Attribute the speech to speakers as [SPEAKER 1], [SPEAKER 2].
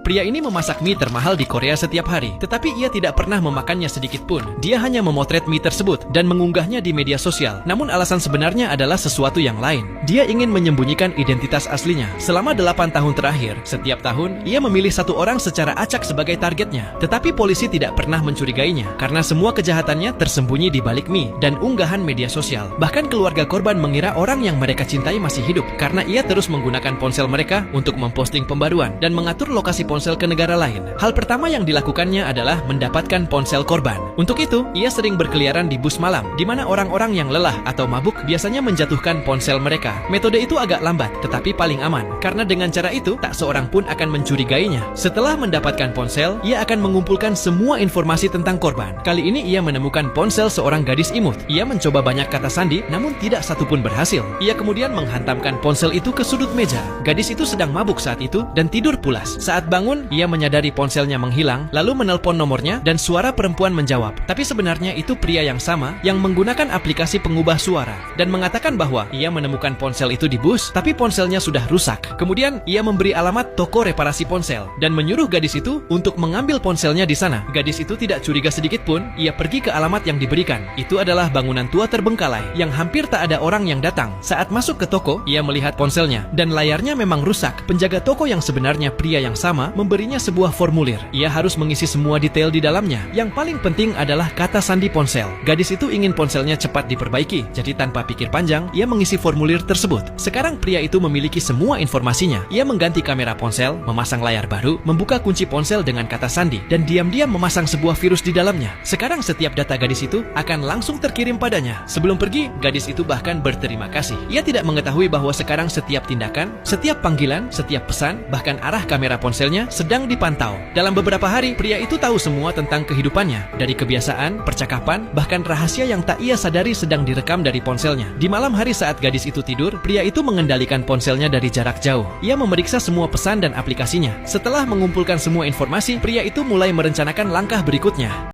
[SPEAKER 1] Pria ini memasak mie termahal di Korea setiap hari, tetapi ia tidak pernah memakannya sedikit pun. Dia hanya memotret mie tersebut dan mengunggahnya di media sosial. Namun alasan sebenarnya adalah sesuatu yang lain. Dia ingin menyembunyikan identitas aslinya. Selama 8 tahun terakhir, setiap tahun ia memilih satu orang secara acak sebagai targetnya. Tetapi polisi tidak pernah mencurigainya karena semua kejahatannya tersembunyi di balik mie dan unggahan media sosial. Bahkan keluarga korban mengira orang yang mereka cintai masih hidup karena ia terus menggunakan ponsel mereka untuk memposting pembaruan dan mengatur lokasi ponsel ke negara lain. Hal pertama yang dilakukannya adalah mendapatkan ponsel korban. Untuk itu, ia sering berkeliaran di bus malam, di mana orang-orang yang lelah atau mabuk biasanya menjatuhkan ponsel mereka. Metode itu agak lambat, tetapi paling aman, karena dengan cara itu, tak seorang pun akan mencurigainya. Setelah mendapatkan ponsel, ia akan mengumpulkan semua informasi tentang korban. Kali ini ia menemukan ponsel seorang gadis imut. Ia mencoba banyak kata sandi, namun tidak satupun berhasil. Ia kemudian menghantamkan ponsel itu ke sudut meja. Gadis itu sedang mabuk saat itu dan tidur pulas. Saat bangun, ia menyadari ponselnya menghilang, lalu menelpon nomornya dan suara perempuan menjawab. Tapi sebenarnya itu pria yang sama yang menggunakan aplikasi pengubah suara dan mengatakan bahwa ia menemukan ponsel itu di bus, tapi ponselnya sudah rusak. Kemudian ia memberi alamat toko reparasi ponsel dan menyuruh gadis itu untuk mengambil ponselnya di sana. Gadis itu tidak curiga sedikit pun. Ia pergi ke alamat yang diberikan. Itu adalah bangunan tua terbengkalai yang hampir tak ada orang yang datang. Saat masuk ke toko, ia melihat ponselnya dan layarnya memang rusak. Penjaga toko yang sebenarnya pria yang sama memberinya sebuah formulir. Ia harus mengisi semua detail di dalamnya. Yang paling penting adalah kata sandi ponsel. Gadis itu ingin ponselnya cepat diperbaiki, jadi tanpa pikir panjang, ia mengisi formulir tersebut. Sekarang pria itu memiliki semua informasinya. Ia mengganti kamera ponsel, memasang layar baru, membuka kunci ponsel dengan kata sandi, dan diam-diam memasang sebuah virus di dalamnya. Sekarang setiap data gadis itu akan langsung terkirim padanya. Sebelum pergi, gadis itu bahkan berterima kasih. Ia tidak mengetahui bahwa sekarang setiap tindakan, setiap panggilan, setiap pesan, bahkan arah kamera ponselnya sedang dipantau. Dalam beberapa hari, pria itu tahu semua tentang kehidupannya, dari kebiasaan, percakapan, bahkan rahasia yang tak ia sadari sedang direkam dari ponselnya. Di malam hari saat gadis itu tidur, pria itu mengendalikan ponselnya dari jarak jauh. Ia memeriksa semua pesan dan aplikasinya. Setelah mengumpulkan semua informasi, pria itu mulai merencanakan langkah berikutnya.